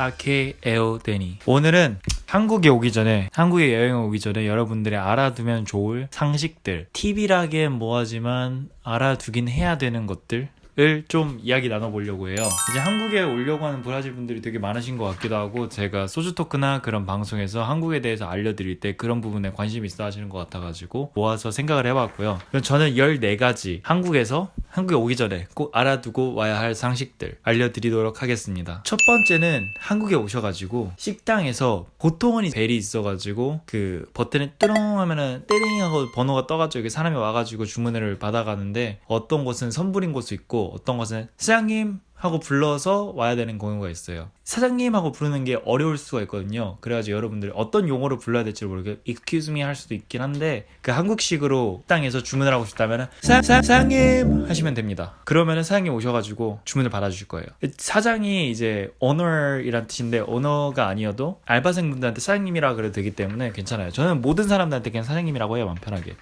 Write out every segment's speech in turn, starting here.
아케 에오데니. 오늘은 한국에 오기 전에, 한국에 여행 오기 전에 여러분들이 알아두면 좋을 상식들, 팁이라기엔 뭐하지만 알아두긴 해야 되는 것들 을 좀 이야기 나눠보려고 해요. 이제 한국에 오려고 하는 브라질 분들이 되게 많으신 것 같기도 하고, 제가 소주 토크나 그런 방송에서 한국에 대해서 알려드릴 때 그런 부분에 관심 있어 하시는 것 같아가지고 모아서 생각을 해봤고요. 저는 14가지 한국에 오기 전에 꼭 알아두고 와야 할 상식들 알려드리도록 하겠습니다. 첫 번째는, 한국에 오셔가지고 식당에서 보통은 벨이 있어가지고 그 버튼을 뚜렁 하면은 떼링 하고 번호가 떠가지고 여기 사람이 와가지고 주문을 받아가는데, 어떤 곳은 선불인 곳도 있고 어떤 것은 사장님 하고 불러서 와야 되는 경우가 있어요. 사장님 하고 부르는 게 어려울 수가 있거든요. 그래가지고 여러분들 어떤 용어로 불러야 될지 모르게 excuse me 할 수도 있긴 한데, 그 한국식으로 식당에서 주문을 하고 싶다면 사장님 하시면 됩니다. 그러면은 사장님 오셔가지고 주문을 받아주실 거예요. 사장이 이제 owner이란 뜻인데, 오너가 아니어도 알바생분들한테 사장님이라 그래도 되기 때문에 괜찮아요. 저는 모든 사람들한테 그냥 사장님이라고 해요, 마음 편하게.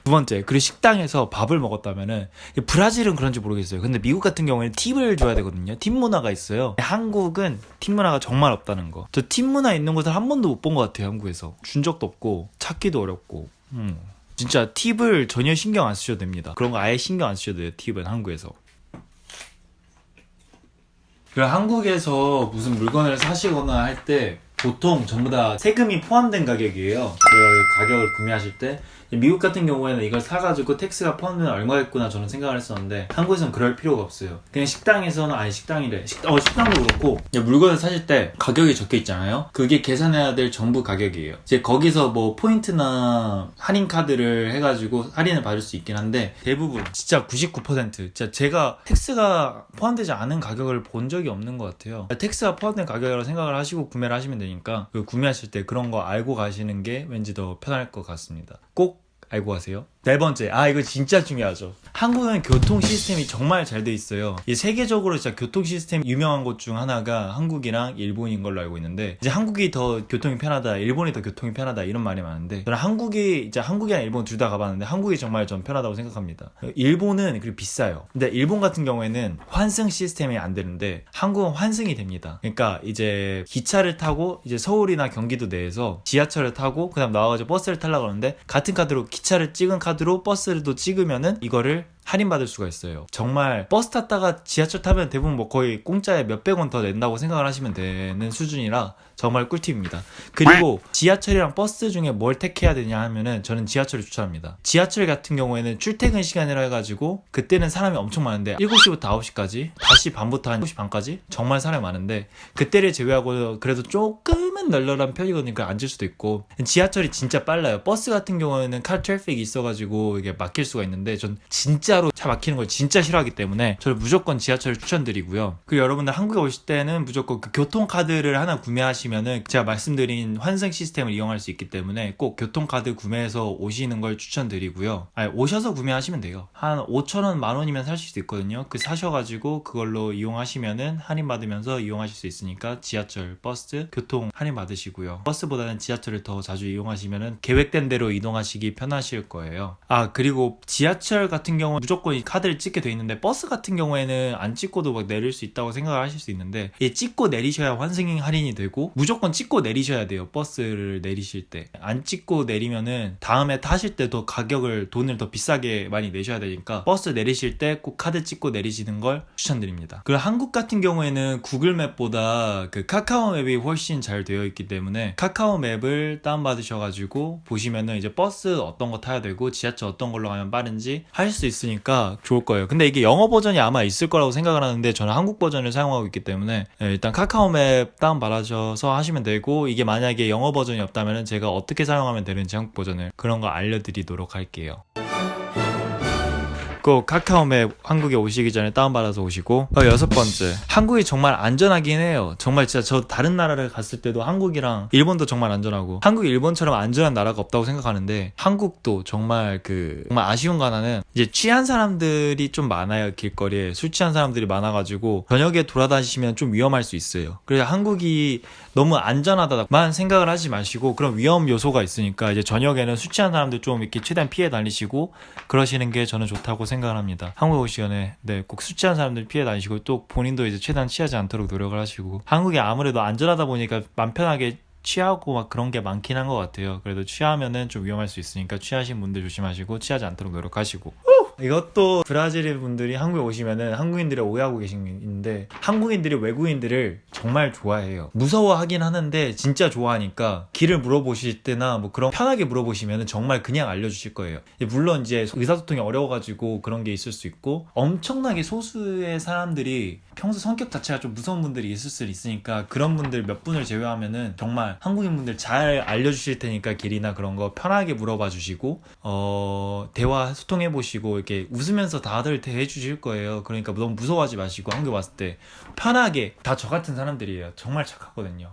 두 번째, 그리고 식당에서 밥을 먹었다면은, 브라질은 그런지 모르겠어요. 근데 미국 같은 경우에는 팁을 줘야 되거든요. 팁 문화가 있어요. 한국은 팁 문화가 정말 없다는 거. 저 팁 문화 있는 곳을 한 번도 못 본 것 같아요, 한국에서. 준 적도 없고 찾기도 어렵고. 진짜 팁을 전혀 신경 안 쓰셔도 됩니다. 그런 거 아예 신경 안 쓰셔도 돼요, 팁은 한국에서. 그리고 한국에서 무슨 물건을 사시거나 할 때 보통 전부 다 세금이 포함된 가격이에요. 그 가격을 구매하실 때. 미국 같은 경우에는 이걸 사가지고 텍스가 포함되면 얼마겠구나 저는 생각을 했었는데, 한국에서는 그럴 필요가 없어요. 그냥 식당에서는, 식당도 그렇고, 물건을 사실 때 가격이 적혀 있잖아요. 그게 계산해야 될 전부 가격이에요. 이제 거기서 뭐 포인트나 할인 카드를 해가지고 할인을 받을 수 있긴 한데, 대부분 진짜 99% 진짜 제가 텍스가 포함되지 않은 가격을 본 적이 없는 것 같아요. 텍스가 포함된 가격이라고 생각을 하시고 구매를 하시면 되니까, 구매하실 때 그런 거 알고 가시는 게 왠지 더 편할 것 같습니다. 꼭 알고 가세요. 네 번째, 이거 진짜 중요하죠. 한국은 교통 시스템이 정말 잘 돼 있어요. 세계적으로 진짜 교통 시스템 유명한 곳 중 하나가 한국이랑 일본인 걸로 알고 있는데, 이제 한국이 더 교통이 편하다, 일본이 더 교통이 편하다 이런 말이 많은데, 저는 한국이랑 일본 둘 다 가봤는데 한국이 정말 전 편하다고 생각합니다. 일본은 그리고 비싸요. 근데 일본 같은 경우에는 환승 시스템이 안 되는데, 한국은 환승이 됩니다. 그러니까 이제 기차를 타고 이제 서울이나 경기도 내에서 지하철을 타고 그다음 나와가지고 버스를 타려고 하는데, 같은 카드로 기차를 찍은 카드로 버스도 찍으면은 이거를 할인받을 수가 있어요. 정말 버스 탔다가 지하철 타면 대부분 뭐 거의 공짜에 몇백 원 더 낸다고 생각을 하시면 되는 수준이라 정말 꿀팁입니다. 그리고 지하철이랑 버스 중에 뭘 택해야 되냐 하면은, 저는 지하철을 추천합니다. 지하철 같은 경우에는 출퇴근 시간이라 해가지고 그때는 사람이 엄청 많은데, 7시부터 9시까지, 다시 밤부터 한 7시 반까지 정말 사람이 많은데, 그때를 제외하고 그래도 조금은 널널한 편이거든요. 앉을 수도 있고. 지하철이 진짜 빨라요. 버스 같은 경우에는 카 트래픽이 있어가지고 이게 막힐 수가 있는데, 전 진짜로 차 막히는 걸 진짜 싫어하기 때문에 저는 무조건 지하철을 추천드리고요. 그리고 여러분들 한국에 오실 때는 무조건 그 교통카드를 하나 구매하시면은 제가 말씀드린 환승 시스템을 이용할 수 있기 때문에 꼭 교통카드 구매해서 오시는 걸 추천드리고요. 오셔서 구매하시면 돼요. 한 5,000원, 10,000원이면 사실 수 있거든요. 사셔가지고 그걸로 이용하시면은 할인 받으면서 이용하실 수 있으니까 지하철, 버스, 교통 할인 받으시고요. 버스보다는 지하철을 더 자주 이용하시면은 계획된 대로 이동하시기 편하실 거예요. 그리고 지하철 같은 경우는 무조건 이 카드를 찍게 돼 있는데, 버스 같은 경우에는 안 찍고도 막 내릴 수 있다고 생각을 하실 수 있는데, 찍고 내리셔야 환승 할인이 되고, 무조건 찍고 내리셔야 돼요. 버스를 내리실 때 안 찍고 내리면은 다음에 타실 때도 돈을 더 비싸게 많이 내셔야 되니까, 버스 내리실 때 꼭 카드 찍고 내리시는 걸 추천드립니다. 그리고 한국 같은 경우에는 구글맵보다 그 카카오맵이 훨씬 잘 되어 있기 때문에, 카카오맵을 다운받으셔가지고 보시면은 이제 버스 어떤 거 타야 되고 지하철 어떤 걸로 가면 빠른지 할 수 있으니까 좋을 거예요. 근데 이게 영어 버전이 아마 있을 거라고 생각을 하는데, 저는 한국 버전을 사용하고 있기 때문에 일단 카카오맵 다운받아셔서 하시면 되고, 이게 만약에 영어 버전이 없다면 제가 어떻게 사용하면 되는지 한국 버전을 그런 거 알려드리도록 할게요. 꼭 카카오맵 한국에 오시기 전에 다운받아서 오시고. 여섯 번째, 한국이 정말 안전하긴 해요. 정말 진짜 저 다른 나라를 갔을 때도 한국이랑 일본도 정말 안전하고, 한국이 일본처럼 안전한 나라가 없다고 생각하는데, 한국도 정말 정말 아쉬운 거 하나는, 이제 취한 사람들이 좀 많아요. 길거리에 술 취한 사람들이 많아가지고 저녁에 돌아다니시면 좀 위험할 수 있어요. 그래서 한국이 너무 안전하다만 생각을 하지 마시고, 그런 위험 요소가 있으니까 이제 저녁에는 술 취한 사람들 좀 이렇게 최대한 피해 다니시고 그러시는 게 저는 좋다고 생각합니다. 생각을 합니다. 한국에 오시기 전에 꼭 술 취한 사람들 피해 다니시고 또 본인도 이제 최대한 취하지 않도록 노력을 하시고 한국이 아무래도 안전하다 보니까 맘 편하게 취하고 막 그런 게 많긴 한 것 같아요. 그래도 취하면은 좀 위험할 수 있으니까 취하신 분들 조심하시고 취하지 않도록 노력하시고 이것도 브라질 분들이 한국에 오시면은 한국인들이 오해하고 계시는데 한국인들이 외국인들을 정말 좋아해요. 무서워하긴 하는데 진짜 좋아하니까 길을 물어보실 때나 뭐 그런 편하게 물어보시면은 정말 그냥 알려주실 거예요. 물론 이제 의사소통이 어려워가지고 그런 게 있을 수 있고 엄청나게 소수의 사람들이 평소 성격 자체가 좀 무서운 분들이 있을 수 있으니까 그런 분들 몇 분을 제외하면은 정말 한국인 분들 잘 알려주실 테니까 길이나 그런 거 편하게 물어봐 주시고 대화 소통해 보시고 이렇게 웃으면서 다들 대해 주실 거예요. 그러니까 너무 무서워하지 마시고 한국에 왔을 때 편하게 다 저 같은 사람들이에요. 정말 착하거든요.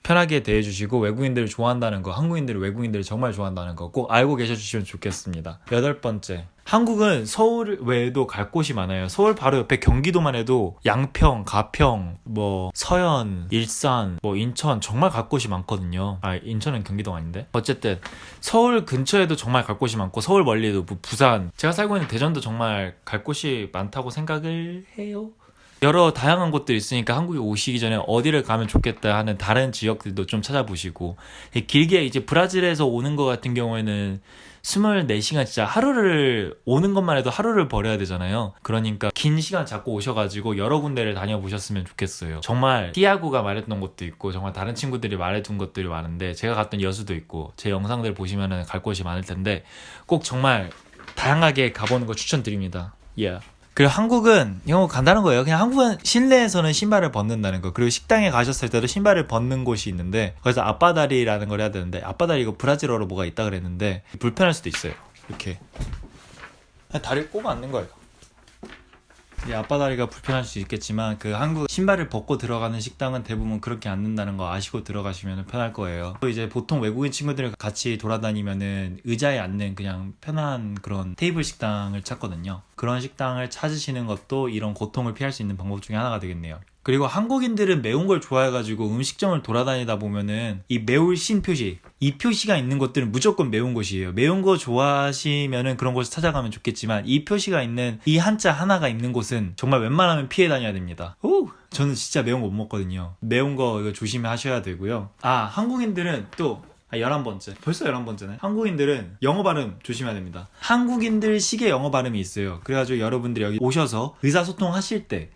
편하게 대해주시고 외국인들을 좋아한다는 거, 한국인들이 외국인들을 정말 좋아한다는 거 꼭 알고 계셔주시면 좋겠습니다. 8번째, 한국은 서울 외에도 갈 곳이 많아요. 서울 바로 옆에 경기도만 해도 양평, 가평, 뭐 서현, 일산, 뭐 인천 정말 갈 곳이 많거든요. 인천은 경기도가 아닌데 어쨌든 서울 근처에도 정말 갈 곳이 많고 서울 멀리도 뭐 부산, 제가 살고 있는 대전도 정말 갈 곳이 많다고 생각을 해요. 여러 다양한 곳들이 있으니까 한국에 오시기 전에 어디를 가면 좋겠다 하는 다른 지역들도 좀 찾아보시고 길게 이제 브라질에서 오는 것 같은 경우에는 24시간 진짜 하루를 오는 것만 해도 하루를 버려야 되잖아요. 그러니까 긴 시간 잡고 오셔가지고 여러 군데를 다녀보셨으면 좋겠어요. 정말 티아고가 말했던 것도 있고 정말 다른 친구들이 말해준 것들이 많은데 제가 갔던 여수도 있고 제 영상들 보시면은 갈 곳이 많을 텐데 꼭 정말 다양하게 가보는 거 추천드립니다. Yeah. 그리고 한국은 이거 간단한 거예요. 그냥 한국은 실내에서는 신발을 벗는다는 거. 그리고 식당에 가셨을 때도 신발을 벗는 곳이 있는데 거기서 앞바다리라는 걸 해야 되는데 앞바다리 이거 브라질어로 뭐가 있다 그랬는데 불편할 수도 있어요. 이렇게 다리를 꼽아 앉는 거예요. 이 앞바다리가 불편할 수 있겠지만 그 한국 신발을 벗고 들어가는 식당은 대부분 그렇게 앉는다는 거 아시고 들어가시면 편할 거예요. 또 이제 보통 외국인 친구들과 같이 돌아다니면은 의자에 앉는 그냥 편한 그런 테이블 식당을 찾거든요. 그런 식당을 찾으시는 것도 이런 고통을 피할 수 있는 방법 중에 하나가 되겠네요. 그리고 한국인들은 매운 걸 좋아해가지고 음식점을 돌아다니다 보면은 이 매울 신 표시, 이 표시가 있는 것들은 무조건 매운 곳이에요. 매운 거 좋아하시면은 그런 곳을 찾아가면 좋겠지만 이 표시가 있는 이 한자 하나가 있는 곳은 정말 웬만하면 피해 다녀야 됩니다. 저는 진짜 매운 거 못 먹거든요. 매운 거 이거 조심하셔야 되고요. 한국인들은 또 11번째. 벌써 11번째네. 한국인들은 영어 발음 조심해야 됩니다. 한국인들 식의 영어 발음이 있어요. 그래가지고 여러분들이 여기 오셔서 의사소통 하실 때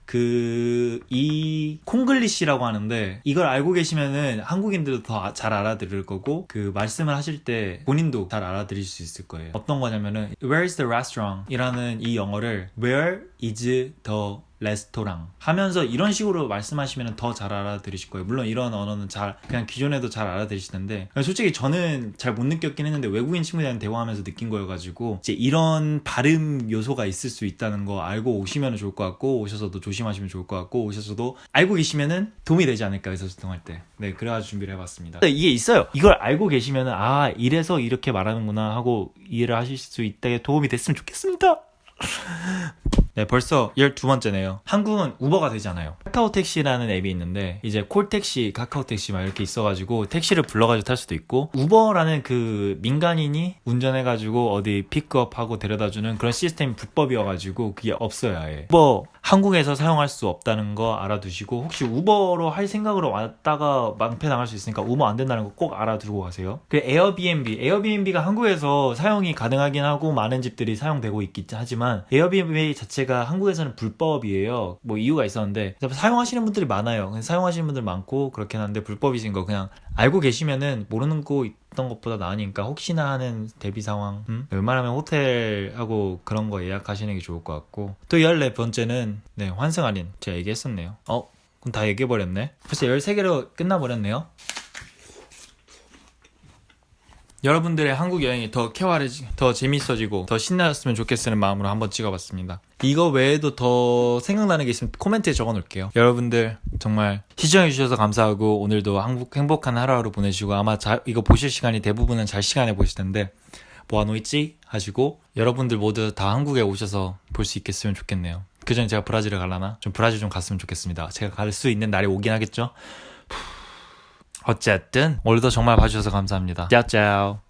이 콩글리시라고 하는데 이걸 알고 계시면은 한국인들도 더 잘 알아들을 거고 그 말씀을 하실 때 본인도 잘 알아들을 수 있을 거예요. 어떤 거냐면은 Where is the restaurant? 이라는 이 영어를 Where is the 레스토랑 하면서 이런 식으로 말씀하시면 더 잘 알아들으실 거예요. 물론 이런 언어는 그냥 기존에도 잘 알아들으실 텐데 솔직히 저는 잘 못 느꼈긴 했는데 외국인 친구들이랑 대화하면서 느낀 거여가지고 이제 이런 발음 요소가 있을 수 있다는 거 알고 오시면 좋을 것 같고 오셔서도 조심하시면 좋을 것 같고 오셔서도 알고 계시면은 도움이 되지 않을까 의사소통할 때. 네, 그래가지고 준비를 해봤습니다. 이게 있어요. 이걸 알고 계시면은 이래서 이렇게 말하는구나 하고 이해를 하실 수 있다에 도움이 됐으면 좋겠습니다. 네, 벌써 12번째네요. 한국은 우버가 되잖아요. 카카오택시라는 앱이 있는데 이제 콜택시, 카카오택시 막 이렇게 있어가지고 택시를 불러가지고 탈 수도 있고 우버라는 그 민간인이 운전해가지고 어디 픽업하고 데려다주는 그런 시스템이 불법이어가지고 그게 없어요. 아예. 우버 한국에서 사용할 수 없다는 거 알아두시고 혹시 우버로 할 생각으로 왔다가 망패 당할 수 있으니까 우버 안 된다는 거 꼭 알아두고 가세요. 그리고 에어비앤비가 한국에서 사용이 가능하긴 하고 많은 집들이 사용되고 있긴 하지만 에어비앤비 자체가 한국에서는 불법이에요. 뭐 이유가 있었는데 사용하시는 분들이 많아요. 사용하시는 분들 많고 그렇긴 한데 불법이신 거 그냥 알고 계시면은 모르는 거 있던 것보다 나으니까 혹시나 하는 대비 상황 웬만하면 호텔하고 그런 거 예약하시는 게 좋을 것 같고 또 14번째는 네, 환승 할인 제가 얘기했었네요. 그럼 다 얘기해버렸네. 벌써 13개로 끝나버렸네요. 여러분들의 한국 여행이 더 더 재밌어지고 더 신나셨으면 좋겠다는 마음으로 한번 찍어봤습니다. 이거 외에도 더 생각나는 게 있으면 코멘트에 적어놓을게요. 여러분들 정말 시청해주셔서 감사하고 오늘도 행복한 하루하루 보내시고 아마 이거 보실 시간이 대부분은 잘 시간에 보실 텐데 뭐하노 있지? 하시고 여러분들 모두 다 한국에 오셔서 볼 수 있겠으면 좋겠네요. 그전에 제가 브라질을 갈라나? 좀 브라질 좀 갔으면 좋겠습니다. 제가 갈 수 있는 날이 오긴 하겠죠? 어쨌든 오늘도 정말 봐주셔서 감사합니다. 짜짜오.